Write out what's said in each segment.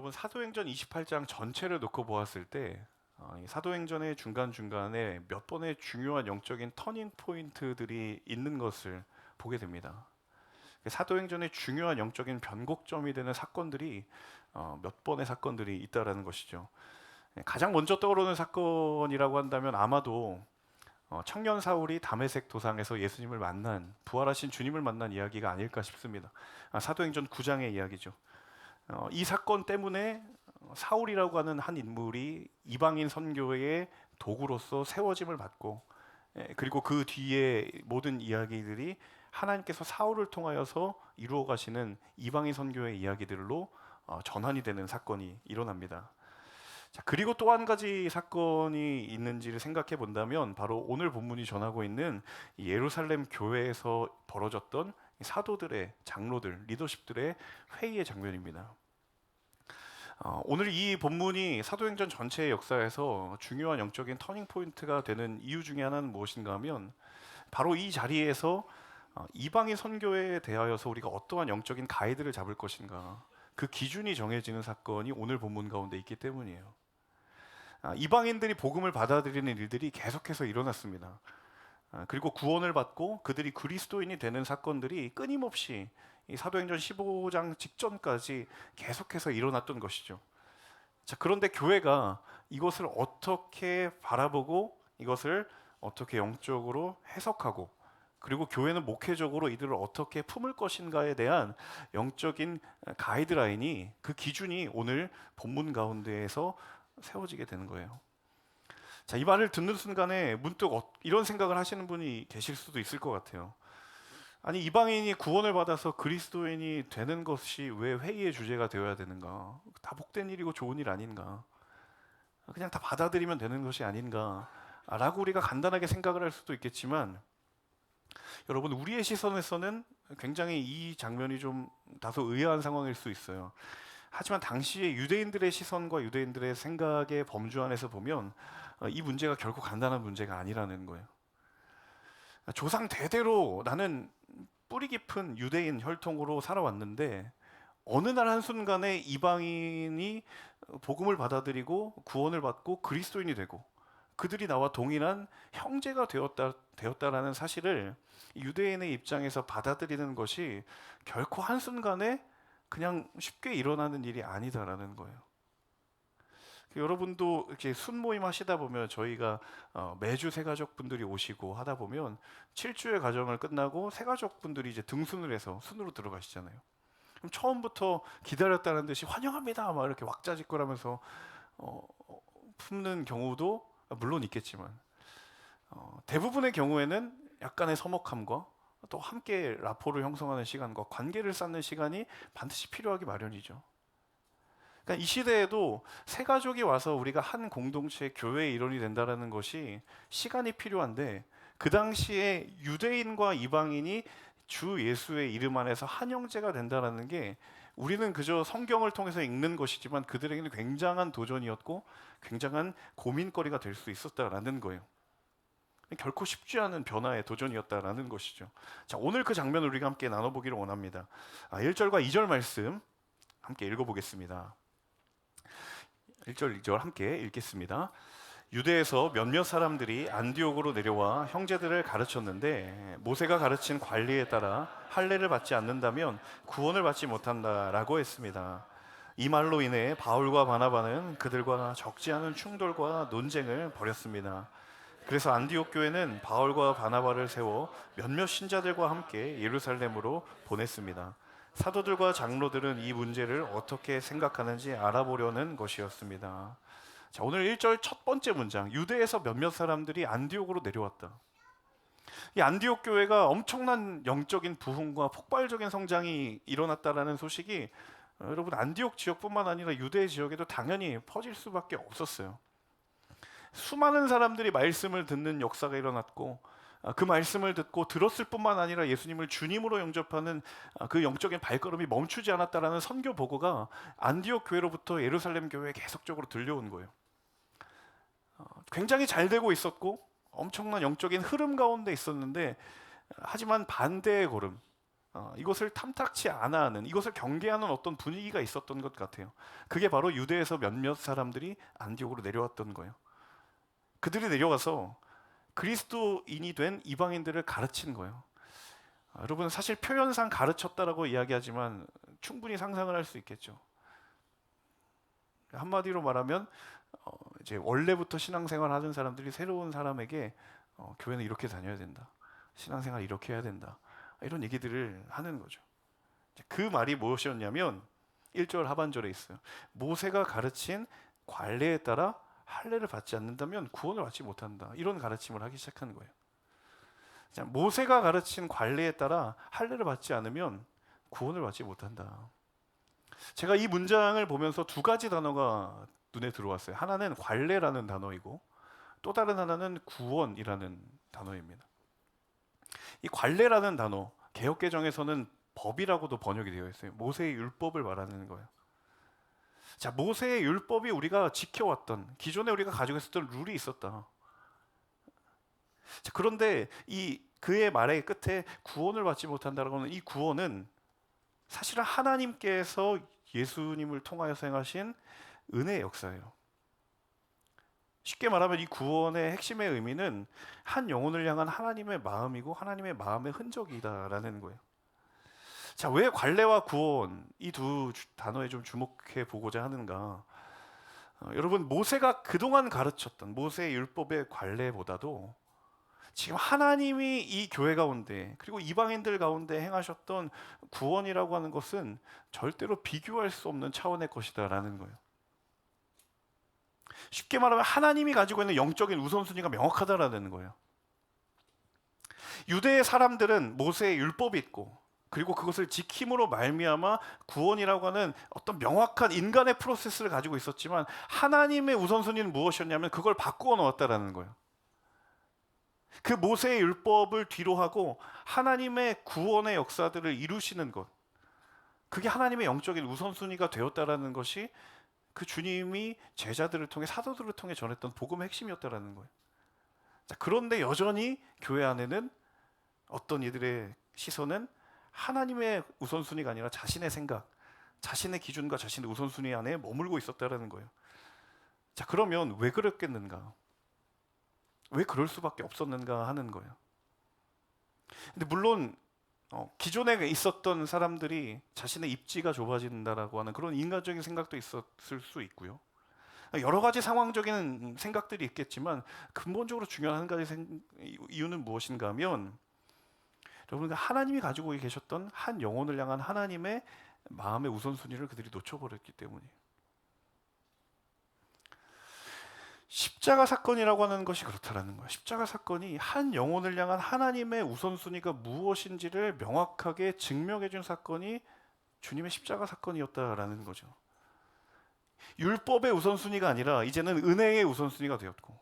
여러분 사도행전 28장 전체를 놓고 보았을 때 이 사도행전의 중간중간에 몇 번의 중요한 영적인 터닝 포인트들이 있는 것을 보게 됩니다. 사도행전의 중요한 영적인 변곡점이 되는 사건들이 몇 번의 사건들이 있다라는 것이죠. 가장 먼저 떠오르는 사건이라고 한다면 아마도 청년 사울이 다메섹 도상에서 예수님을 만난, 부활하신 주님을 만난 이야기가 아닐까 싶습니다. 사도행전 9장의 이야기죠. 이 사건 때문에 사울이라고 하는 한 인물이 이방인 선교의 도구로서 세워짐을 받고, 그리고 그 뒤에 모든 이야기들이 하나님께서 사울을 통하여서 이루어 가시는 이방인 선교의 이야기들로 전환이 되는 사건이 일어납니다. 자, 그리고 또 한 가지 사건이 있는지를 생각해 본다면 바로 오늘 본문이 전하고 있는 이 예루살렘 교회에서 벌어졌던 사도들의, 장로들, 리더십들의 회의의 장면입니다. 오늘 이 본문이 사도행전 전체의 역사에서 중요한 영적인 터닝 포인트가 되는 이유 중에 하나는 무엇인가 하면 바로 이 자리에서 이방인 선교에 대하여서 우리가 어떠한 영적인 가이드를 잡을 것인가, 그 기준이 정해지는 사건이 오늘 본문 가운데 있기 때문이에요. 이방인들이 복음을 받아들이는 일들이 계속해서 일어났습니다. 그리고 구원을 받고 그들이 그리스도인이 되는 사건들이 끊임없이 이 사도행전 15장 직전까지 계속해서 일어났던 것이죠. 자, 그런데 교회가 이것을 어떻게 바라보고 이것을 어떻게 영적으로 해석하고, 그리고 교회는 목회적으로 이들을 어떻게 품을 것인가에 대한 영적인 가이드라인이, 그 기준이 오늘 본문 가운데에서 세워지게 되는 거예요. 자, 이 말을 듣는 순간에 문득 이런 생각을 하시는 분이 계실 수도 있을 것 같아요. 아니, 이방인이 구원을 받아서 그리스도인이 되는 것이 왜 회의의 주제가 되어야 되는가? 다 복된 일이고 좋은 일 아닌가? 그냥 다 받아들이면 되는 것이 아닌가? 라고 우리가 간단하게 생각을 할 수도 있겠지만, 여러분, 우리의 시선에서는 굉장히 이 장면이 좀 다소 의아한 상황일 수 있어요. 하지만 당시의 유대인들의 시선과 유대인들의 생각의 범주 안에서 보면 이 문제가 결코 간단한 문제가 아니라는 거예요. 조상 대대로 나는 뿌리 깊은 유대인 혈통으로 살아왔는데 어느 날 한순간에 이방인이 복음을 받아들이고 구원을 받고 그리스도인이 되고 그들이 나와 동일한 형제가 되었다라는 사실을 유대인의 입장에서 받아들이는 것이 결코 한순간에 그냥 쉽게 일어나는 일이 아니다라는 거예요. 여러분도 이렇게 순모임 하시다 보면 저희가 매주 새가족 분들이 오시고 하다 보면 7주의 과정을 끝나고 새가족 분들이 이제 등순을 해서 순으로 들어가시잖아요. 그럼 처음부터 기다렸다는 듯이 환영합니다 막 이렇게 왁자지껄하면서 품는 경우도 물론 있겠지만 대부분의 경우에는 약간의 서먹함과 또 함께 라포를 형성하는 시간과 관계를 쌓는 시간이 반드시 필요하기 마련이죠. 그러니까 이 시대에도 새 가족이 와서 우리가 한 공동체 교회의 일원이 된다는 것이 시간이 필요한데, 그 당시에 유대인과 이방인이 주 예수의 이름 안에서 한 형제가 된다는 게 우리는 그저 성경을 통해서 읽는 것이지만 그들에게는 굉장한 도전이었고 굉장한 고민거리가 될 수 있었다라는 거예요. 결코 쉽지 않은 변화의 도전이었다라는 것이죠. 자, 오늘 그 장면을 우리가 함께 나눠보기를 원합니다. 1절과 2절 말씀 함께 읽어보겠습니다. 1절, 2절 함께 읽겠습니다. 유대에서 몇몇 사람들이 안디옥으로 내려와 형제들을 가르쳤는데 모세가 가르친 관리에 따라 할례를 받지 않는다면 구원을 받지 못한다라고 했습니다. 이 말로 인해 바울과 바나바는 그들과 적지 않은 충돌과 논쟁을 벌였습니다. 그래서 안디옥 교회는 바울과 바나바를 세워 몇몇 신자들과 함께 예루살렘으로 보냈습니다. 사도들과 장로들은 이 문제를 어떻게 생각하는지 알아보려는 것이었습니다. 자, 오늘 1절 첫 번째 문장, 유대에서 몇몇 사람들이 안디옥으로 내려왔다. 이 안디옥 교회가 엄청난 영적인 부흥과 폭발적인 성장이 일어났다라는 소식이 여러분 안디옥 지역뿐만 아니라 유대 지역에도 당연히 퍼질 수밖에 없었어요. 수많은 사람들이 말씀을 듣는 역사가 일어났고 그 말씀을 듣고 들었을 뿐만 아니라 예수님을 주님으로 영접하는 그 영적인 발걸음이 멈추지 않았다라는 선교 보고가 안디옥 교회로부터 예루살렘 교회에 계속적으로 들려온 거예요. 굉장히 잘 되고 있었고 엄청난 영적인 흐름 가운데 있었는데, 하지만 반대의 걸음, 이것을 탐탁치 않아 하는, 이것을 경계하는 어떤 분위기가 있었던 것 같아요. 그게 바로 유대에서 몇몇 사람들이 안디옥으로 내려왔던 거예요. 그들이 내려가서 그리스도인이 된 이방인들을 가르친 거예요. 여러분, 사실 표현상 가르쳤다라고 이야기하지만 충분히 상상을 할 수 있겠죠. 한마디로 말하면 이제 원래부터 신앙생활 하는 사람들이 새로운 사람에게 교회는 이렇게 다녀야 된다, 신앙생활 이렇게 해야 된다, 이런 얘기들을 하는 거죠. 그 말이 무엇이었냐면 1절 하반절에 있어요. 모세가 가르친 관례에 따라 할례를 받지 않는다면 구원을 받지 못한다, 이런 가르침을 하기 시작한 거예요. 자, 모세가 가르친 관례에 따라 할례를 받지 않으면 구원을 받지 못한다. 제가 이 문장을 보면서 두 가지 단어가 눈에 들어왔어요. 하나는 관례라는 단어이고 또 다른 하나는 구원이라는 단어입니다. 이 관례라는 단어, 개역개정에서는 법이라고도 번역이 되어 있어요. 모세의 율법을 말하는 거예요. 자, 모세의 율법이 우리가 지켜왔던, 기존에 우리가 가지고 있었던 룰이 있었다. 자, 그런데 그의 말의 끝에 구원을 받지 못한다라고 하는 이 구원은 사실은 하나님께서 예수님을 통하여서 행하신 은혜의 역사예요. 쉽게 말하면 이 구원의 핵심의 의미는 한 영혼을 향한 하나님의 마음이고 하나님의 마음의 흔적이다라는 거예요. 자, 왜 관례와 구원, 이 두 단어에 좀 주목해 보고자 하는가? 여러분, 모세가 그동안 가르쳤던 모세의 율법의 관례보다도 지금 하나님이 이 교회 가운데 그리고 이방인들 가운데 행하셨던 구원이라고 하는 것은 절대로 비교할 수 없는 차원의 것이다라는 거예요. 쉽게 말하면 하나님이 가지고 있는 영적인 우선순위가 명확하다라는 거예요. 유대의 사람들은 모세의 율법이 있고 그리고 그것을 지킴으로 말미암아 구원이라고 하는 어떤 명확한 인간의 프로세스를 가지고 있었지만 하나님의 우선순위는 무엇이었냐면 그걸 바꾸어 놓았다라는 거예요. 그 모세의 율법을 뒤로 하고 하나님의 구원의 역사들을 이루시는 것, 그게 하나님의 영적인 우선순위가 되었다라는 것이 그 주님이 제자들을 통해, 사도들을 통해 전했던 복음의 핵심이었다라는 거예요. 자, 그런데 여전히 교회 안에는 어떤 이들의 시선은 하나님의 우선순위가 아니라 자신의 생각, 자신의 기준과 자신의 우선순위 안에 머물고 있었다라는 거예요. 자, 그러면 왜 그랬겠는가? 왜 그럴 수밖에 없었는가 하는 거예요. 근데 물론 기존에 있었던 사람들이 자신의 입지가 좁아진다라고 하는 그런 인간적인 생각도 있었을 수 있고요. 여러 가지 상황적인 생각들이 있겠지만 근본적으로 중요한 한 가지 이유는 무엇인가 하면 여러분, 하나님이 가지고 계셨던 한 영혼을 향한 하나님의 마음의 우선순위를 그들이 놓쳐버렸기 때문이에요. 십자가 사건이라고 하는 것이 그렇다라는 거예요. 십자가 사건이 한 영혼을 향한 하나님의 우선순위가 무엇인지를 명확하게 증명해 준 사건이 주님의 십자가 사건이었다라는 거죠. 율법의 우선순위가 아니라 이제는 은혜의 우선순위가 되었고,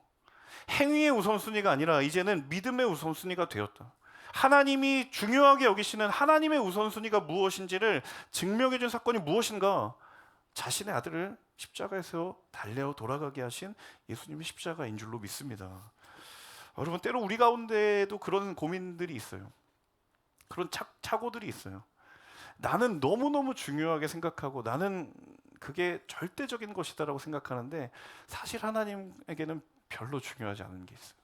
행위의 우선순위가 아니라 이제는 믿음의 우선순위가 되었다. 하나님이 중요하게 여기시는 하나님의 우선순위가 무엇인지를 증명해 준 사건이 무엇인가? 자신의 아들을 십자가에서 달려 돌아가게 하신 예수님의 십자가인 줄로 믿습니다. 여러분, 때로 우리 가운데에도 그런 고민들이 있어요. 그런 착오들이 있어요. 나는 너무너무 중요하게 생각하고 나는 그게 절대적인 것이다라고 생각하는데 사실 하나님에게는 별로 중요하지 않은 게 있어요.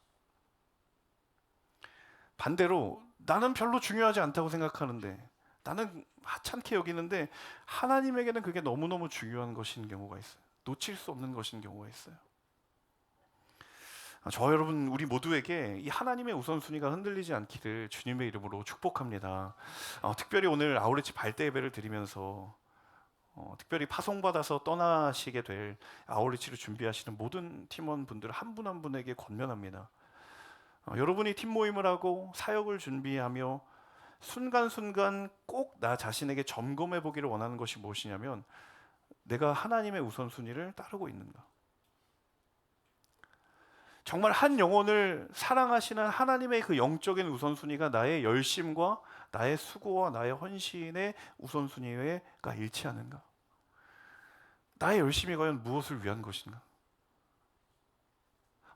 반대로 나는 별로 중요하지 않다고 생각하는데, 나는 하찮게 여기는데 하나님에게는 그게 너무너무 중요한 것인 경우가 있어요. 놓칠 수 없는 것인 경우가 있어요. 저 여러분, 우리 모두에게 이 하나님의 우선순위가 흔들리지 않기를 주님의 이름으로 축복합니다. 특별히 오늘 아우렛이 발대 예배를 드리면서 특별히 파송받아서 떠나시게 될 아우렛을 준비하시는 모든 팀원분들 한 분 한 분에게 권면합니다. 여러분이 팀 모임을 하고 사역을 준비하며 순간순간 꼭 나 자신에게 점검해 보기를 원하는 것이 무엇이냐면 내가 하나님의 우선순위를 따르고 있는가? 정말 한 영혼을 사랑하시는 하나님의 그 영적인 우선순위가 나의 열심과 나의 수고와 나의 헌신의 우선순위가 일치하는가? 나의 열심이 과연 무엇을 위한 것인가?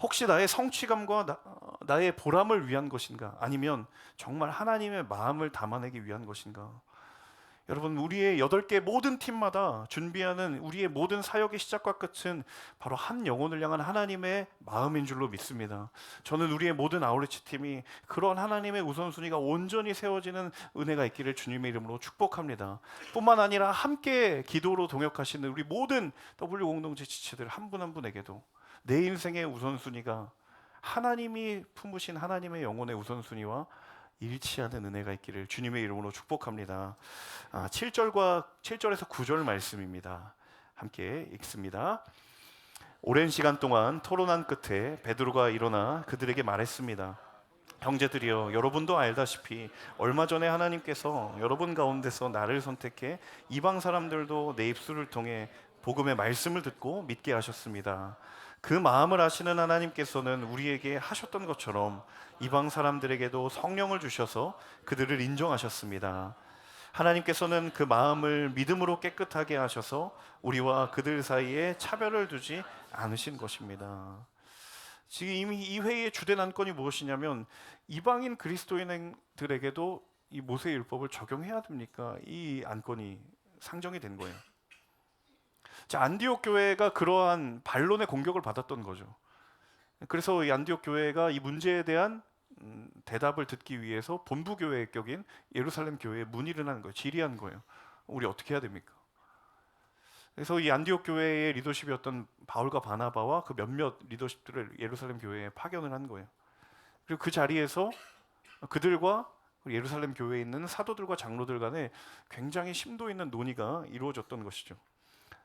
혹시 나의 성취감과 나의 보람을 위한 것인가? 아니면 정말 하나님의 마음을 담아내기 위한 것인가? 여러분, 우리의 8개 모든 팀마다 준비하는 우리의 모든 사역의 시작과 끝은 바로 한 영혼을 향한 하나님의 마음인 줄로 믿습니다. 저는 우리의 모든 아울리치 팀이 그런 하나님의 우선순위가 온전히 세워지는 은혜가 있기를 주님의 이름으로 축복합니다. 뿐만 아니라 함께 기도로 동역하시는 우리 모든 W 공동체 지체들 한 분 한 분에게도 내 인생의 우선순위가 하나님이 품으신 하나님의 영혼의 우선순위와 일치하는 은혜가 있기를 주님의 이름으로 축복합니다. 7절에서 9절 말씀입니다. 함께 읽습니다. 오랜 시간 동안 토론한 끝에 베드로가 일어나 그들에게 말했습니다. 형제들이여, 여러분도 알다시피 얼마 전에 하나님께서 여러분 가운데서 나를 선택해 이방 사람들도 내 입술을 통해 복음의 말씀을 듣고 믿게 하셨습니다. 그 마음을 아시는 하나님께서는 우리에게 하셨던 것처럼 이방 사람들에게도 성령을 주셔서 그들을 인정하셨습니다. 하나님께서는 그 마음을 믿음으로 깨끗하게 하셔서 우리와 그들 사이에 차별을 두지 않으신 것입니다. 지금 이미 이 회의의 주된 안건이 무엇이냐면 이방인 그리스도인들에게도 이 모세율법을 적용해야 됩니까? 이 안건이 상정이 된 거예요. 자, 안디옥 교회가 그러한 반론의 공격을 받았던 거죠. 그래서 이 안디옥 교회가 이 문제에 대한 대답을 듣기 위해서 본부 교회의 격인 예루살렘 교회에 문의를 한 거예요. 질의한 거예요. 우리 어떻게 해야 됩니까? 그래서 이 안디옥 교회의 리더십이었던 바울과 바나바와 그 몇몇 리더십들을 예루살렘 교회에 파견을 한 거예요. 그리고 그 자리에서 그들과 예루살렘 교회에 있는 사도들과 장로들 간에 굉장히 심도 있는 논의가 이루어졌던 것이죠.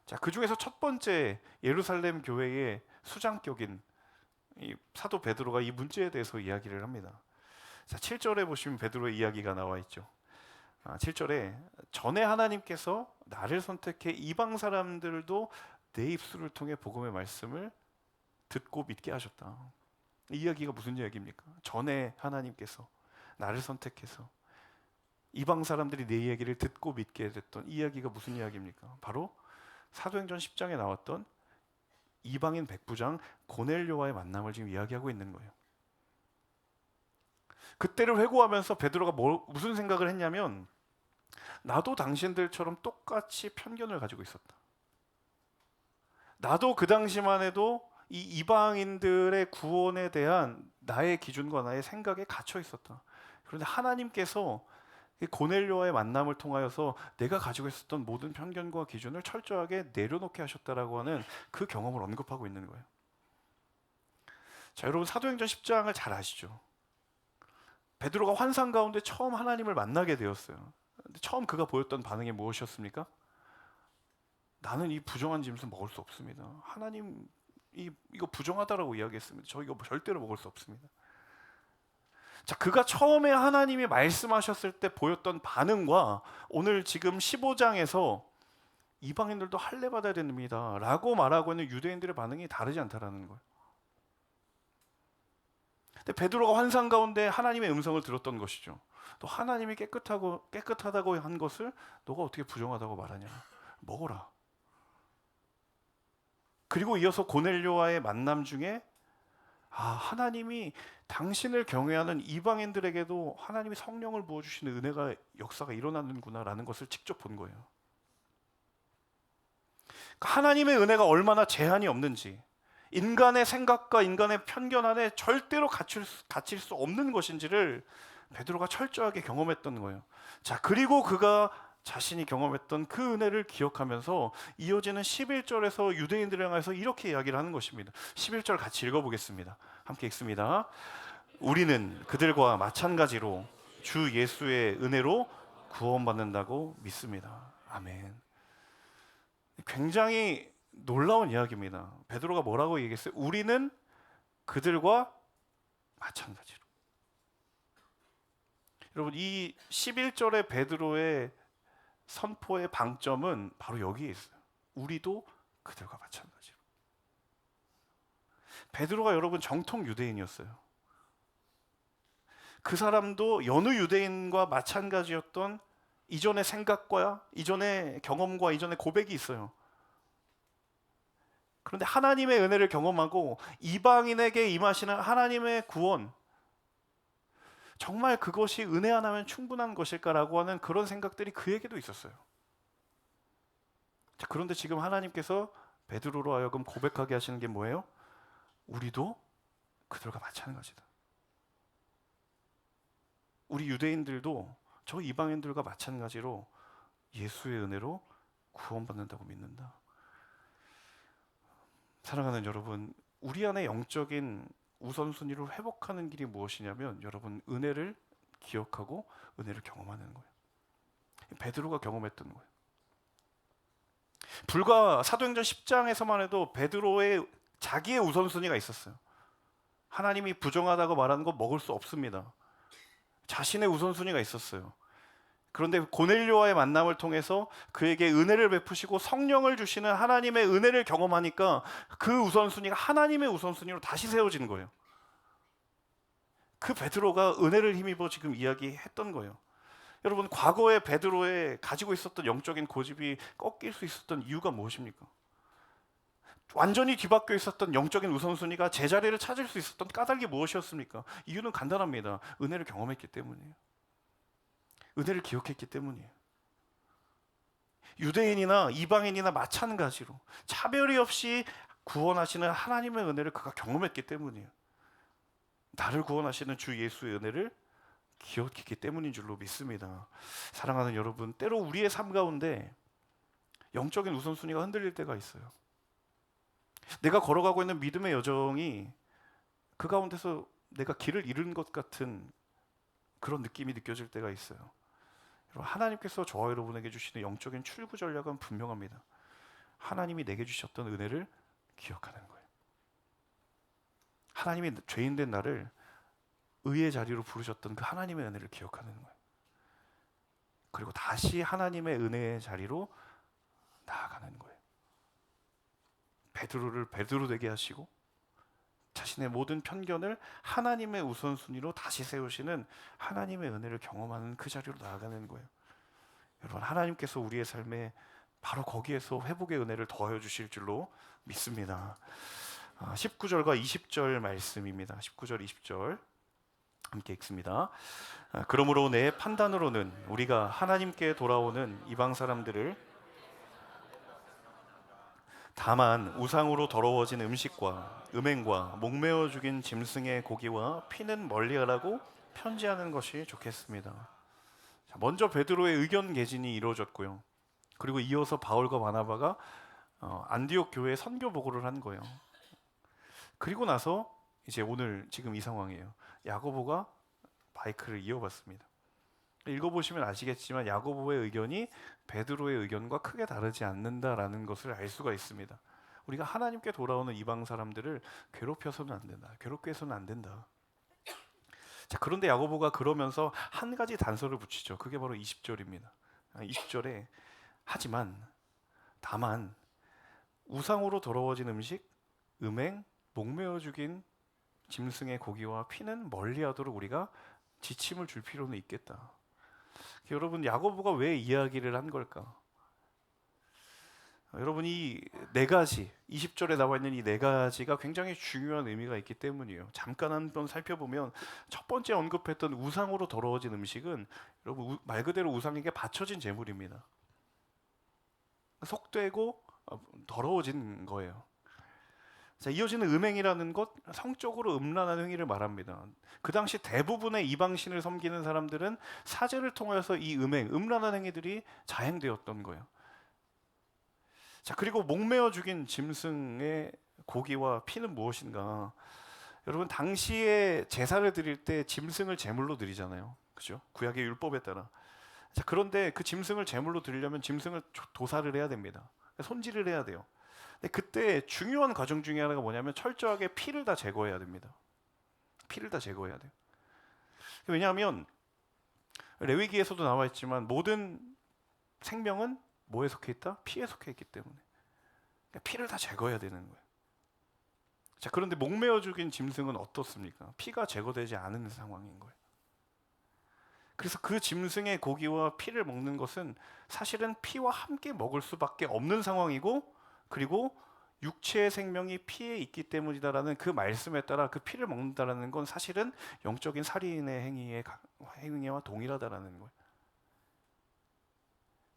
자, 그 중에서 첫 번째 예루살렘 교회의 수장격인 이 사도 베드로가 이 문제에 대해서 이야기를 합니다. 자, 7절에 보시면 베드로의 이야기가 나와 있죠. 7절에 전에 하나님께서 나를 선택해 이방 사람들도 내 입술을 통해 복음의 말씀을 듣고 믿게 하셨다. 이 이야기가 무슨 이야기입니까? 전에 하나님께서 나를 선택해서 이방 사람들이 내 이야기를 듣고 믿게 됐던 이 이야기가 무슨 이야기입니까? 바로 사도행전 10장에 나왔던 이방인 백부장 고넬료와의 만남을 지금 이야기하고 있는 거예요. 그때를 회고하면서 베드로가 무슨 생각을 했냐면 나도 당신들처럼 똑같이 편견을 가지고 있었다. 나도 그 당시만 해도 이 이방인들의 구원에 대한 나의 기준과 나의 생각에 갇혀 있었다. 그런데 하나님께서 고넬료와의 만남을 통하여서 내가 가지고 있었던 모든 편견과 기준을 철저하게 내려놓게 하셨다라고 하는 그 경험을 언급하고 있는 거예요. 자, 여러분 사도행전 10장을 잘 아시죠? 베드로가 환상 가운데 처음 하나님을 만나게 되었어요. 근데 처음 그가 보였던 반응이 무엇이었습니까? 나는 이 부정한 짐승 먹을 수 없습니다. 하나님 이거 부정하다라고 이야기했습니다. 저 이거 절대로 먹을 수 없습니다. 자, 그가 처음에 하나님이 말씀하셨을 때 보였던 반응과 오늘 지금 15장에서 이방인들도 할례 받아야 됩니다 라고 말하고 있는 유대인들의 반응이 다르지 않다라는 거예요. 근데 베드로가 환상 가운데 하나님의 음성을 들었던 것이죠. 또 하나님이 깨끗하다고 한 것을 너가 어떻게 부정하다고 말하냐? 먹어라. 그리고 이어서 고넬료와의 만남 중에 하나님이 당신을 경외하는 이방인들에게도 하나님이 성령을 부어주시는 은혜가 역사가 일어나는구나라는 것을 직접 본 거예요. 하나님의 은혜가 얼마나 제한이 없는지, 인간의 생각과 인간의 편견 안에 절대로 갇힐 수 없는 것인지를 베드로가 철저하게 경험했던 거예요. 자, 그리고 그가 자신이 경험했던 그 은혜를 기억하면서 이어지는 11절에서 유대인들을 향해서 이렇게 이야기를 하는 것입니다. 11절 같이 읽어보겠습니다. 함께 읽습니다. 우리는 그들과 마찬가지로 주 예수의 은혜로 구원받는다고 믿습니다. 아멘. 굉장히 놀라운 이야기입니다. 베드로가 뭐라고 얘기했어요? 우리는 그들과 마찬가지로. 여러분, 이 11절의 베드로의 선포의 방점은 바로 여기에 있어요. 우리도 그들과 마찬가지로. 베드로가 여러분 정통 유대인이었어요. 그 사람도 여느 유대인과 마찬가지였던 이전의 생각과 이전의 경험과 이전의 고백이 있어요. 그런데 하나님의 은혜를 경험하고 이방인에게 임하시는 하나님의 구원, 정말 그것이 은혜 하나면 충분한 것일까라고 하는 그런 생각들이 그에게도 있었어요. 자, 그런데 지금 하나님께서 베드로로 하여금 고백하게 하시는 게 뭐예요? 우리도 그들과 마찬가지다. 우리 유대인들도 저 이방인들과 마찬가지로 예수의 은혜로 구원받는다고 믿는다. 사랑하는 여러분, 우리 안에 영적인 우선순위를 회복하는 길이 무엇이냐면 여러분, 은혜를 기억하고 은혜를 경험하는 거예요. 베드로가 경험했던 거예요. 불과 사도행전 10장에서만 해도 베드로의 자기의 우선순위가 있었어요. 하나님이 부정하다고 말하는 거 먹을 수 없습니다. 자신의 우선순위가 있었어요. 그런데 고넬료와의 만남을 통해서 그에게 은혜를 베푸시고 성령을 주시는 하나님의 은혜를 경험하니까 그 우선순위가 하나님의 우선순위로 다시 세워지는 거예요. 그 베드로가 은혜를 힘입어 지금 이야기했던 거예요. 여러분, 과거에 베드로의 가지고 있었던 영적인 고집이 꺾일 수 있었던 이유가 무엇입니까? 완전히 뒤바뀌어 있었던 영적인 우선순위가 제자리를 찾을 수 있었던 까닭이 무엇이었습니까? 이유는 간단합니다. 은혜를 경험했기 때문이에요. 은혜를 기억했기 때문이에요. 유대인이나 이방인이나 마찬가지로 차별이 없이 구원하시는 하나님의 은혜를 그가 경험했기 때문이에요. 나를 구원하시는 주 예수의 은혜를 기억했기 때문인 줄로 믿습니다. 사랑하는 여러분, 때로 우리의 삶 가운데 영적인 우선순위가 흔들릴 때가 있어요. 내가 걸어가고 있는 믿음의 여정이 그 가운데서 내가 길을 잃은 것 같은 그런 느낌이 느껴질 때가 있어요. 하나님께서 저와 여러분에게 주시는 영적인 출구 전략은 분명합니다. 하나님이 내게 주셨던 은혜를 기억하는 거예요. 하나님이 죄인된 나를 의의 자리로 부르셨던 그 하나님의 은혜를 기억하는 거예요. 그리고 다시 하나님의 은혜의 자리로 나아가는 거예요. 베드로를 베드로 되게 하시고 자신의 모든 편견을 하나님의 우선순위로 다시 세우시는 하나님의 은혜를 경험하는 그 자리로 나아가는 거예요. 여러분, 하나님께서 우리의 삶에 바로 거기에서 회복의 은혜를 더하여 주실 줄로 믿습니다. 19절과 20절 말씀입니다. 19절, 20절 함께 읽습니다. 그러므로 내 판단으로는 우리가 하나님께 돌아오는 이방 사람들을 다만 우상으로 더러워진 음식과 음행과 목매어 죽인 짐승의 고기와 피는 멀리하라고 편지하는 것이 좋겠습니다. 먼저 베드로의 의견 개진이 이루어졌고요. 그리고 이어서 바울과 바나바가 안디옥 교회에 선교 보고를 한 거예요. 그리고 나서 이제 오늘 지금 이 상황이에요. 야고보가 마이크를 이어받습니다. 읽어보시면 아시겠지만 야고보의 의견이 베드로의 의견과 크게 다르지 않는다라는 것을 알 수가 있습니다. 우리가 하나님께 돌아오는 이방 사람들을 괴롭혀서는 안 된다. 괴롭게 해서는 안 된다. 자, 그런데 야고보가 그러면서 한 가지 단서를 붙이죠. 그게 바로 20절입니다. 20절에 하지만 다만 우상으로 더러워진 음식, 음행, 목매어 죽인 짐승의 고기와 피는 멀리하도록 우리가 지침을 줄 필요는 있겠다. 여러분, 야고보가 왜 이야기를 한 걸까? 여러분, 이 네 가지, 20절에 나와 있는 이 네 가지가 굉장히 중요한 의미가 있기 때문이에요. 잠깐 한번 살펴보면 첫 번째 언급했던 우상으로 더러워진 음식은 여러분 말 그대로 우상에게 바쳐진 제물입니다. 속되고 더러워진 거예요. 자, 이어지는 음행이라는 것, 성적으로 음란한 행위를 말합니다. 그 당시 대부분의 이방신을 섬기는 사람들은 사제를 통해서 이 음란한 행위들이 자행되었던 거예요. 자, 그리고 목매어 죽인 짐승의 고기와 피는 무엇인가? 여러분, 당시에 제사를 드릴 때 짐승을 제물로 드리잖아요. 그죠? 구약의 율법에 따라. 자, 그런데 그 짐승을 제물로 드리려면 짐승을 도살을 해야 됩니다. 손질을 해야 돼요. 근데 그때 중요한 과정 중에 하나가 뭐냐면 철저하게 피를 다 제거해야 됩니다. 피를 다 제거해야 돼요. 왜냐하면 레위기에서도 나와 있지만 모든 생명은 뭐에 속해 있다? 피에 속해 있기 때문에 그러니까 피를 다 제거해야 되는 거예요. 자, 그런데 목매어 죽인 짐승은 어떻습니까? 피가 제거되지 않은 상황인 거예요. 그래서 그 짐승의 고기와 피를 먹는 것은 사실은 피와 함께 먹을 수밖에 없는 상황이고, 그리고 육체의 생명이 피에 있기 때문이다라는 그 말씀에 따라 그 피를 먹는다라는 건 사실은 영적인 살인의 행위와 동일하다라는 거예요.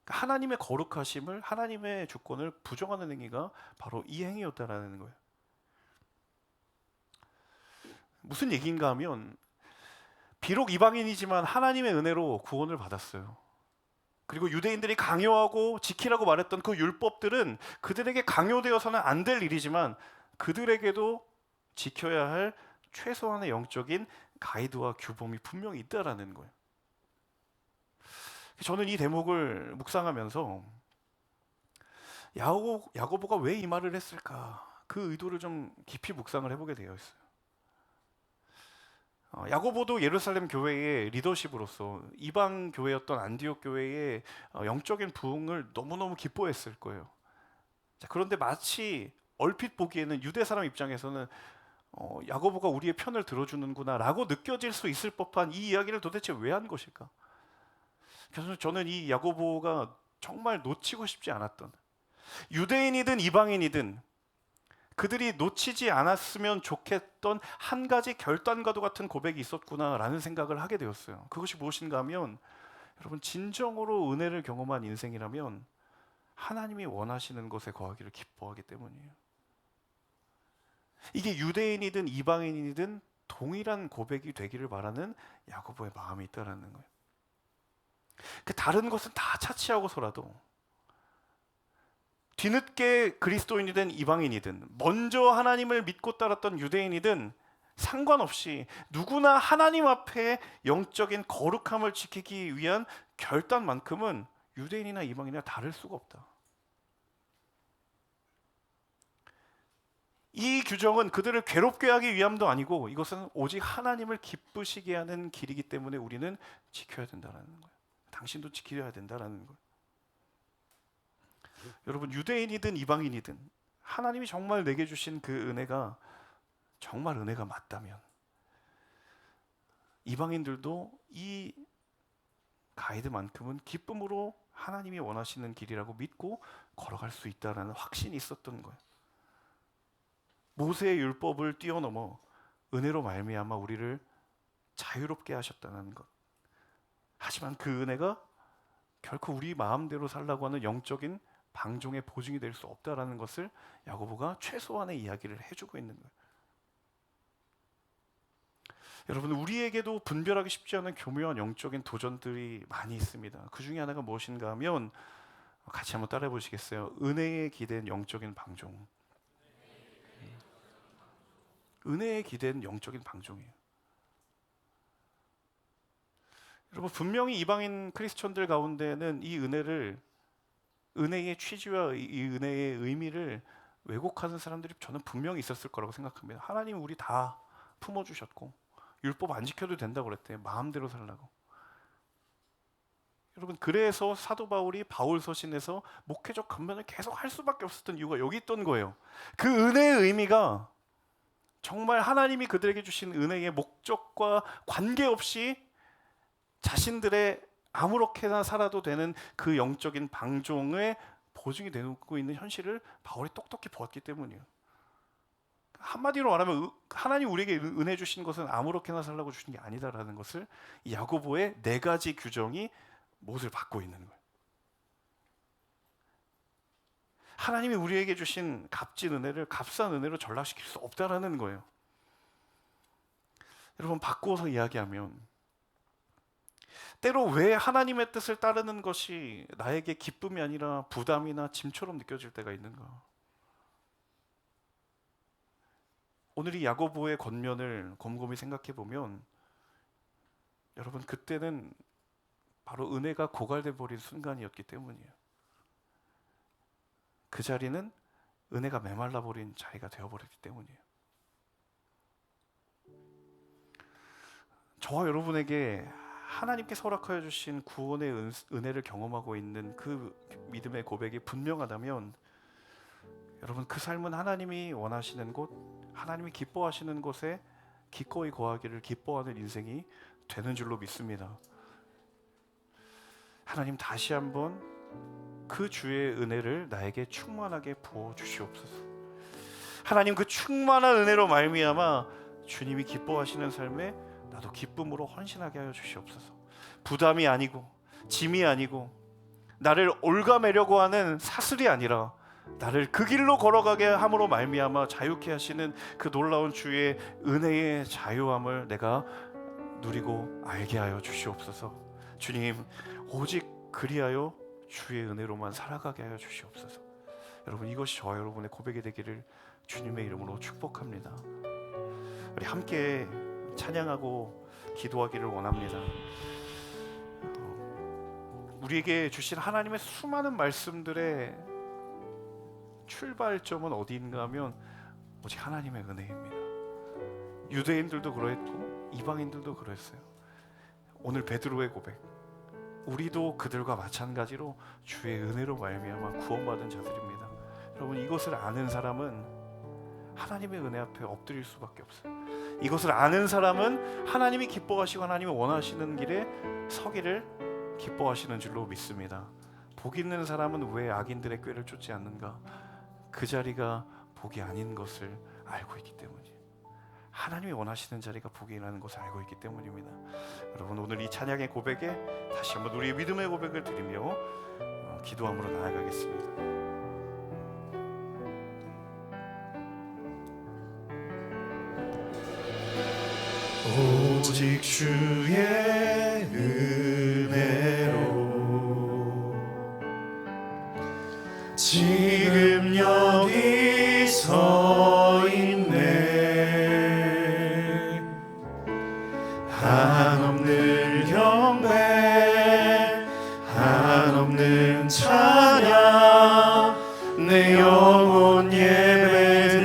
그러니까 하나님의 거룩하심을, 하나님의 주권을 부정하는 행위가 바로 이 행위였다라는 거예요. 무슨 얘기인가 하면 비록 이방인이지만 하나님의 은혜로 구원을 받았어요. 그리고 유대인들이 강요하고 지키라고 말했던 그 율법들은 그들에게 강요되어서는 안 될 일이지만 그들에게도 지켜야 할 최소한의 영적인 가이드와 규범이 분명히 있다라는 거예요. 저는 이 대목을 묵상하면서 야고보가 왜 이 말을 했을까? 그 의도를 좀 깊이 묵상을 해보게 되어 있어요. 야고보도 예루살렘 교회의 리더십으로서 이방 교회였던 안디옥 교회의 영적인 부흥을 너무너무 기뻐했을 거예요. 자, 그런데 마치 얼핏 보기에는 유대 사람 입장에서는 야고보가 우리의 편을 들어주는구나라고 느껴질 수 있을 법한 이 이야기를 도대체 왜 한 것일까? 그래서 저는 이 야고보가 정말 놓치고 싶지 않았던, 유대인이든 이방인이든 그들이 놓치지 않았으면 좋겠던 한 가지 결단과도 같은 고백이 있었구나라는 생각을 하게 되었어요. 그것이 무엇인가 하면, 여러분, 진정으로 은혜를 경험한 인생이라면 하나님이 원하시는 것에 거하기를 기뻐하기 때문이에요. 이게 유대인이든 이방인이든 동일한 고백이 되기를 바라는 야고보의 마음이 있다라는 거예요. 그 다른 것은 다 차치하고서라도 뒤늦게 그리스도인이든 이방인이든 먼저 하나님을 믿고 따랐던 유대인이든 상관없이 누구나 하나님 앞에 영적인 거룩함을 지키기 위한 결단만큼은 유대인이나 이방인이나 다를 수가 없다. 이 규정은 그들을 괴롭게 하기 위함도 아니고 이것은 오직 하나님을 기쁘시게 하는 길이기 때문에 우리는 지켜야 된다는 거예요. 당신도 지켜야 된다는 거예요. 여러분, 유대인이든 이방인이든 하나님이 정말 내게 주신 그 은혜가 정말 은혜가 맞다면 이방인들도 이 가이드만큼은 기쁨으로 하나님이 원하시는 길이라고 믿고 걸어갈 수 있다는 확신이 있었던 거예요. 모세의 율법을 뛰어넘어 은혜로 말미암아 우리를 자유롭게 하셨다는 것. 하지만 그 은혜가 결코 우리 마음대로 살라고 하는 영적인 방종의 보증이 될 수 없다라는 것을 야고보가 최소한의 이야기를 해주고 있는 거예요. 여러분, 우리에게도 분별하기 쉽지 않은 교묘한 영적인 도전들이 많이 있습니다. 그 중에 하나가 무엇인가 하면 같이 한번 따라해 보시겠어요? 은혜에 기댄 영적인 방종. 은혜에 기댄 영적인 방종이에요. 여러분, 분명히 이방인 크리스천들 가운데는 이 은혜의 취지와 이 은혜의 의미를 왜곡하는 사람들이 저는 분명히 있었을 거라고 생각합니다. 하나님 우리 다 품어주셨고 율법 안 지켜도 된다고 그랬대요. 마음대로 살라고. 여러분, 그래서 사도 바울이 바울 서신에서 목회적 권면을 계속 할 수밖에 없었던 이유가 여기 있던 거예요. 그 은혜의 의미가 정말 하나님이 그들에게 주신 은혜의 목적과 관계없이 자신들의 아무렇게나 살아도 되는 그 영적인 방종의 보증이 되고 있는 현실을 바울이 똑똑히 보았기 때문이에요. 한마디로 말하면 하나님 우리에게 은혜 주신 것은 아무렇게나 살라고 주신 게 아니다라는 것을 이 야고보의 4가지 규정이 못을 받고 있는 거예요. 하나님이 우리에게 주신 값진 은혜를 값싼 은혜로 전락시킬 수 없다라는 거예요. 여러분, 바꾸어서 이야기하면 때로 왜 하나님의 뜻을 따르는 것이 나에게 기쁨이 아니라 부담이나 짐처럼 느껴질 때가 있는가? 오늘 이 야고보의 권면을 곰곰이 생각해 보면 여러분, 그때는 바로 은혜가 고갈돼 버린 순간이었기 때문이에요. 그 자리는 은혜가 메말라 버린 자리가 되어 버렸기 때문이에요. 저와 여러분에게 하나님께서 허락하여 주신 구원의 은혜를 경험하고 있는 그 믿음의 고백이 분명하다면 여러분, 그 삶은 하나님이 원하시는 곳, 하나님이 기뻐하시는 곳에 기꺼이 거하기를 기뻐하는 인생이 되는 줄로 믿습니다. 하나님, 다시 한번 그 주의 은혜를 나에게 충만하게 부어 주시옵소서. 하나님 그 충만한 은혜로 말미암아 주님이 기뻐하시는 삶에 나도 기쁨으로 헌신하게 하여 주시옵소서. 부담이 아니고 짐이 아니고 나를 올가매려고 하는 사슬이 아니라 나를 그 길로 걸어가게 함으로 말미암아 자유케 하시는 그 놀라운 주의 은혜의 자유함을 내가 누리고 알게 하여 주시옵소서. 주님, 오직 그리하여 주의 은혜로만 살아가게 하여 주시옵소서. 여러분, 이것이 저와 여러분의 고백이 되기를 주님의 이름으로 축복합니다. 우리 함께 찬양하고 기도하기를 원합니다. 우리에게 주신 하나님의 수많은 말씀들의 출발점은 어디인가 하면 오직 하나님의 은혜입니다. 유대인들도 그러했고 이방인들도 그랬어요. 오늘 베드로의 고백, 우리도 그들과 마찬가지로 주의 은혜로 말미암아 구원받은 자들입니다. 여러분, 이것을 아는 사람은 하나님의 은혜 앞에 엎드릴 수밖에 없어요. 이것을 아는 사람은 하나님이 기뻐하시고 하나님이 원하시는 길에 서기를 기뻐하시는 줄로 믿습니다. 복 있는 사람은 왜 악인들의 꾀를 쫓지 않는가? 그 자리가 복이 아닌 것을 알고 있기 때문이에요. 하나님이 원하시는 자리가 복이라는 것을 알고 있기 때문입니다. 여러분, 오늘 이 찬양의 고백에 다시 한번 우리의 믿음의 고백을 드리며 기도함으로 나아가겠습니다. 오직 주의 은혜로 지금 여기 서 있네. 한없는 경배, 한없는 찬양, 내 영혼 예배드리네.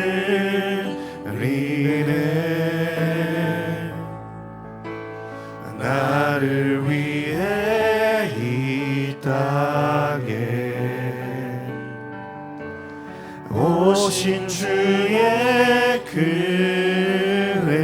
나를 위해 이 땅에 오신 주의 그네,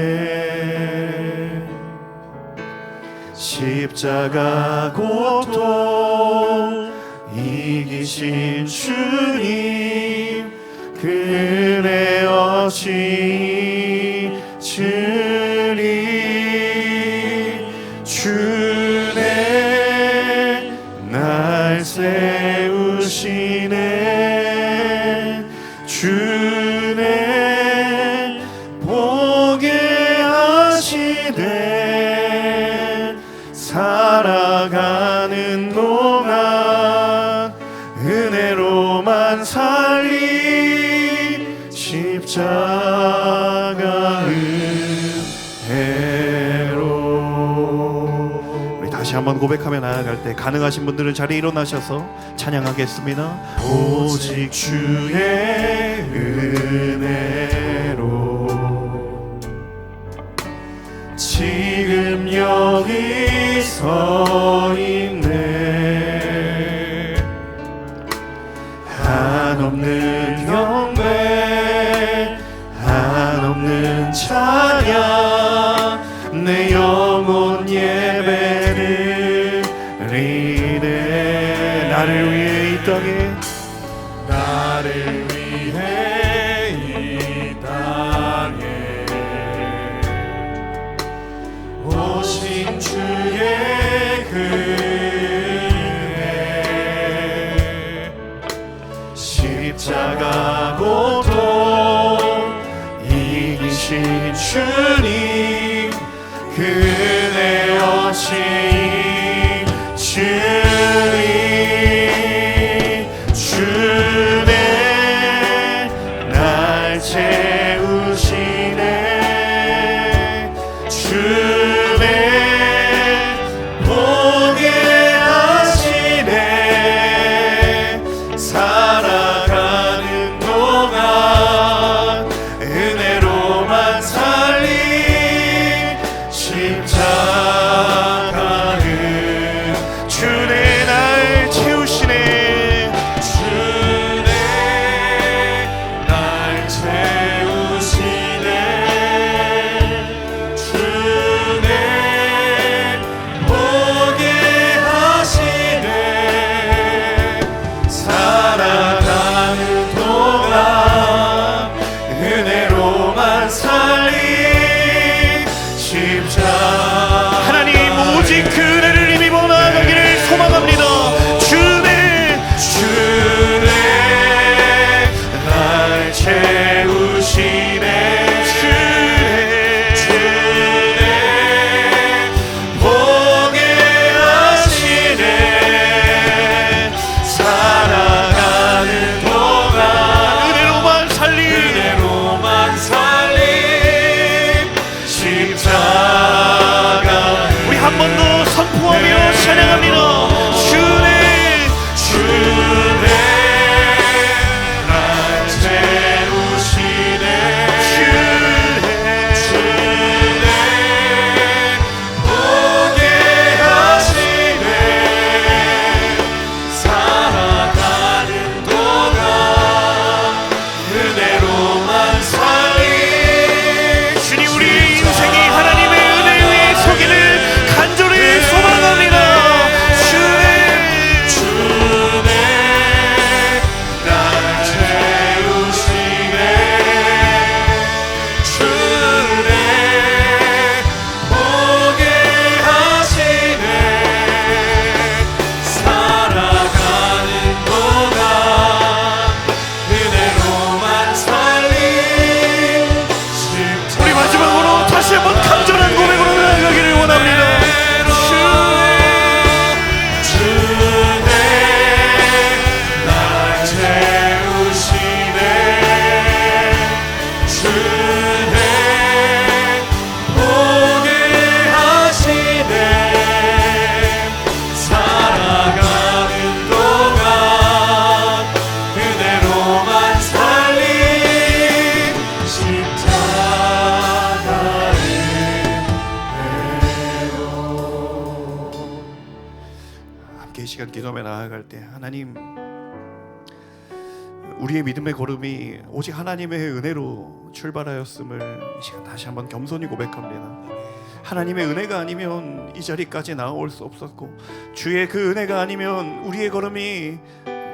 십자가 고통 이기신 주님, 그 은혜 없이 주님, 주네 날 세우시네. 주네 보게 하시네. 살아가는 동안 은혜로만 살리, 십자가 은혜로. 우리 다시 한번 고백하며 나아갈 때 가능하신 분들은 자리에 일어나셔서 찬양하겠습니다. 오직 주의 은혜로 지금 여기 서 있네. 한없는 경배, 한없는 찬양, 내 영혼 예배드리네. 나를 위해 이 땅에, 나를 위해 이 땅에 오신 주의 그네, 십자가 고통 이기신 주님, 그 은혜 없이 주님, 주네 날 채우시네. 주네 보게 하시네. 살아가는 동안 은혜로만 살리, 십자가 주네 날 채우시네. 주네 날 채우시네. 오시네 선포하며 찬양합니다. 주네 날 채우시네 주네 보게 하시네 살아가는 동안 은혜로만 살리 주님 우리의 인생이 하나님의 은혜 위에 서기를 간절히 소망합니다. 주네 날 채우시네 주네 보게 하시네 살아가는 동안 은혜로만 살리 우리 마지막으로 다시 한번 간절한 고백으로 나아가기를 원합니다. 이 시간 기도하며 나아갈 때 하나님 우리의 믿음의 걸음이 오직 하나님의 은혜로 출발하였음을 이 시간 다시 한번 겸손히 고백합니다. 하나님의 은혜가 아니면 이 자리까지 나올 수 없었고 주의 그 은혜가 아니면 우리의 걸음이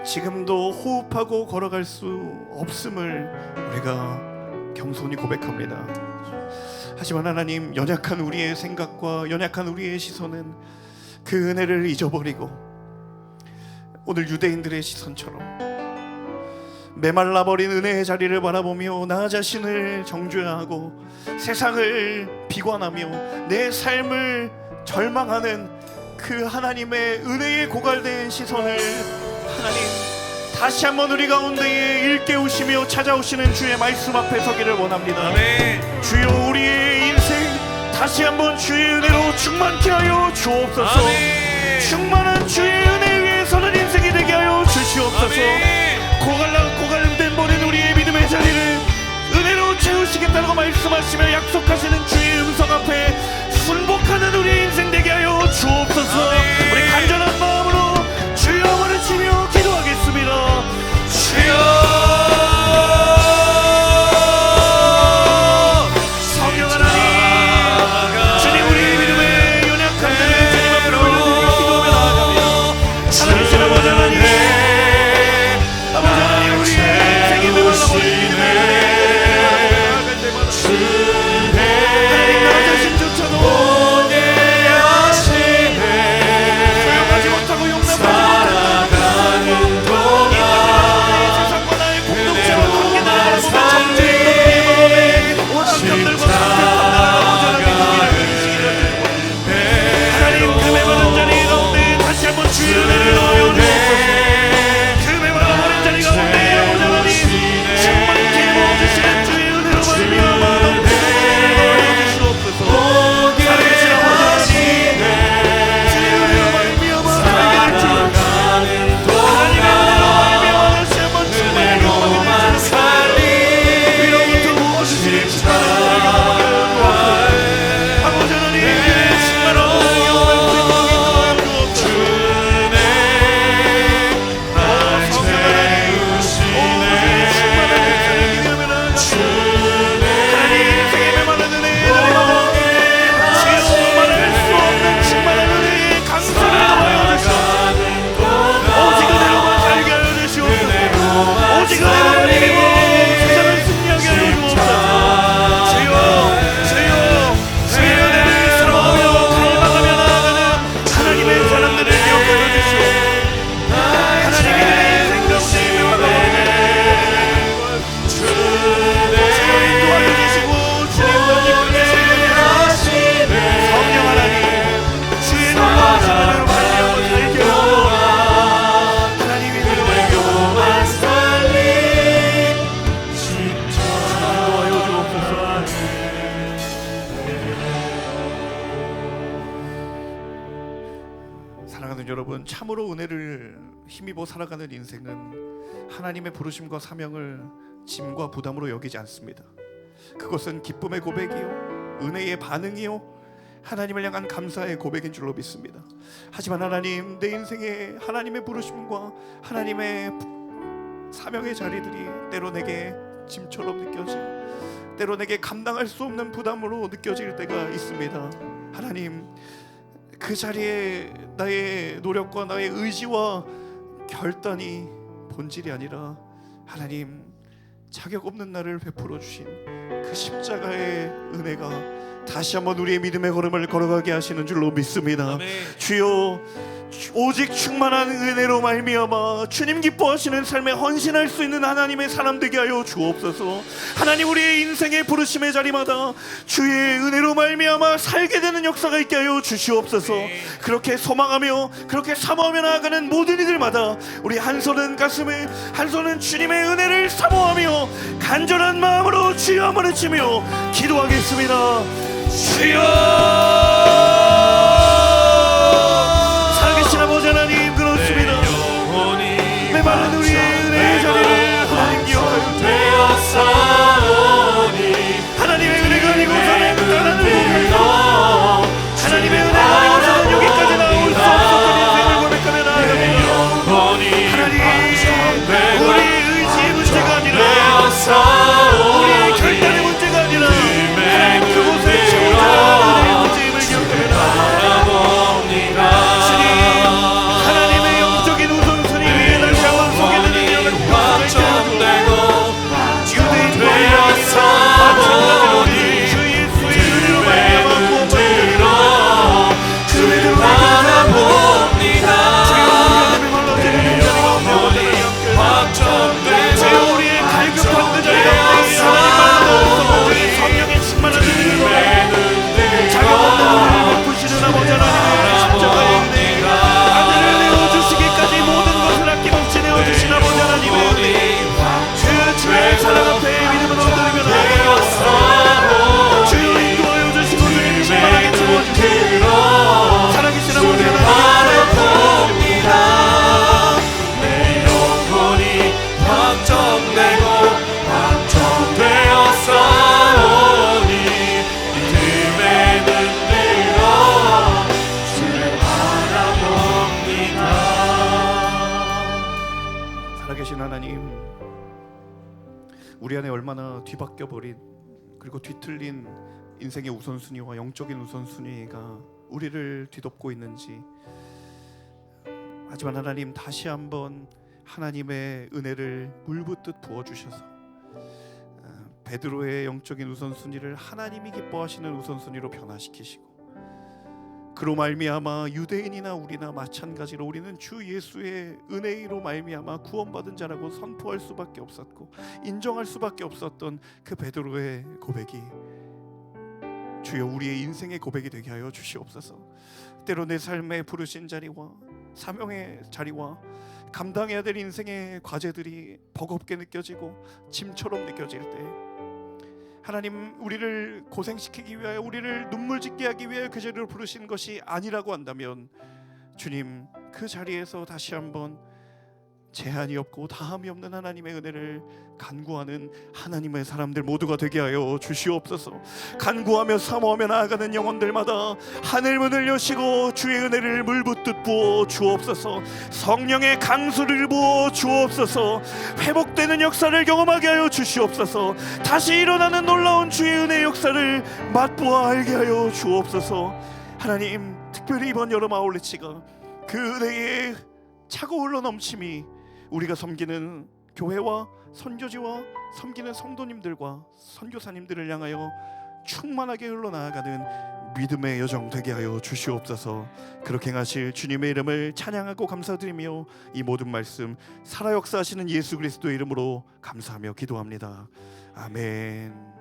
지금도 호흡하고 걸어갈 수 없음을 우리가 겸손히 고백합니다. 하지만 하나님 연약한 우리의 생각과 연약한 우리의 시선은 그 은혜를 잊어버리고 오늘 유대인들의 시선처럼 메말라버린 은혜의 자리를 바라보며 나 자신을 정죄하고 세상을 비관하며 내 삶을 절망하는 그 하나님의 은혜에 고갈된 시선을 하나님 다시 한번 우리 가운데에 일깨우시며 찾아오시는 주의 말씀 앞에 서기를 원합니다. 아멘. 주여 우리의 인생 다시 한번 주의 은혜로 충만케 하여 주옵소서. 아멘. 충만한 주의 은혜 위에 서는 인생이 되게 하여 주시옵소서. 고갈된 버린 우리의 믿음의 자리를 은혜로 채우시겠다고 말씀하시며 약속하시는 주의 음성 앞에 순복하는 우리의 인생 되게 하여 주옵소서. 아멘. 우리 간절한 마음으로 주여 부르시며 기도하겠습니다. 주여 하나님 나 자신조차도 오게 하시네 여러분, 참으로 은혜를 힘입어 살아가는 인생은 하나님의 부르심과 사명을 짐과 부담으로 여기지 않습니다. 그것은 기쁨의 고백이요, 은혜의 반응이요, 하나님을 향한 감사의 고백인 줄로 믿습니다. 하지만 하나님, 내 인생에 하나님의 부르심과 하나님의 사명의 자리들이 때로 내게 짐처럼 느껴지고 때로 내게 감당할 수 없는 부담으로 느껴질 때가 있습니다. 하나님, 그 자리에 나의 노력과 나의 의지와 결단이 본질이 아니라 하나님, 자격 없는 나를 베풀어 주신 그 십자가의 은혜가 다시 한번 우리의 믿음의 걸음을 걸어가게 하시는 줄로 믿습니다. 아멘. 주여, 오직 충만한 은혜로 말미암아 주님 기뻐하시는 삶에 헌신할 수 있는 하나님의 사람 되게 하여 주옵소서. 하나님, 우리의 인생의 부르심의 자리마다 주의 은혜로 말미암아 살게 되는 역사가 있게 하여 주시옵소서. 그렇게 소망하며 그렇게 사모하며 나아가는 모든 이들마다 우리 한 손은 가슴에, 한 손은 주님의 은혜를 사모하며 간절한 마음으로 주여 한번 외치며 기도하겠습니다. 주여, 살아계신 아버지 하나님, 그렇습니다. 메마른 우리의 은혜의 자리를 하나님 기억하여 하나님의 은혜가 아니고서는 떠나는 곳에서 하나님의 은혜가 아니고서는 여기까지 나올 수 없었던 인생을 고백하며 나아갑니다. 하나님, 우리의 의지의 문제가 아니라 우리의 결단의 문제가 아니라 하나님, 그곳에 채워져가는 은혜의 문제임을 기억하며 나아갑니다. 하나님의 영적인 우선순위 위에 다시 한번 소개되는 여러분, 유대인과 마찬가지로 주 예수의 은혜로 말미암아 구원받는 그들로 바라봅니다. 주여, 우리의 자리가 없네. 주여, 우리의 갈급한 그 자리가 없네. 하나님만으로 우리 성령의 충만한 은혜로 자격 없는 은혜를 베푸시는 아버지 하나님의 십자가의 은혜, 아들을 내어주시기까지 모든 것을 아낌없이 내어주신 아버지 하나님의 은혜, 그 주의 사랑 앞에 믿음으로 드리며 나아갑니다. 주여, 인도하여 주시고 주님 충만하게 채워주시고 살아계신 아버지 하나님, 내 영혼이 확정되고 확정되어 싸우니 이 틈에는 들어 주를 바라봅니다. 살아계신 하나님, 우리 안에 얼마나 뒤바뀌어버린 그리고 뒤틀린 인생의 우선순위와 영적인 우선순위가 우리를 뒤덮고 있는지, 하지만 하나님, 다시 한번 하나님의 은혜를 물붓듯 부어주셔서 베드로의 영적인 우선순위를 하나님이 기뻐하시는 우선순위로 변화시키시고, 그로 말미암아 유대인이나 우리나 마찬가지로 우리는 주 예수의 은혜로 말미암아 구원받은 자라고 선포할 수밖에 없었고 인정할 수밖에 없었던 그 베드로의 고백이 주여, 우리의 인생의 고백이 되게 하여 주시옵소서. 때로 내 삶의 부르신 자리와 사명의 자리와 감당해야 될 인생의 과제들이 버겁게 느껴지고 짐처럼 느껴질 때 하나님, 우리를 고생시키기 위하여, 우리를 눈물 짓게 하기 위하여 그 자리로 부르신 것이 아니라고 한다면 주님, 그 자리에서 다시 한번 제한이 없고 다함이 없는 하나님의 은혜를 간구하는 하나님의 사람들 모두가 되게 하여 주시옵소서. 간구하며 사모하며 나아가는 영혼들마다 하늘 문을 여시고 주의 은혜를 물붓듯 부어 주옵소서. 성령의 강수를 부어 주옵소서. 회복되는 역사를 경험하게 하여 주시옵소서. 다시 일어나는 놀라운 주의 은혜의 역사를 맛보아 알게 하여 주옵소서. 하나님, 특별히 이번 여름 아울렛치가 그 은혜의 차고 흘러 넘침이 우리가 섬기는 교회와 선교지와 섬기는 성도님들과 선교사님들을 향하여 충만하게 흘러나아가는 믿음의 여정 되게 하여 주시옵소서. 그렇게 행하실 주님의 이름을 찬양하고 감사드리며 이 모든 말씀 살아 역사하시는 예수 그리스도의 이름으로 감사하며 기도합니다. 아멘.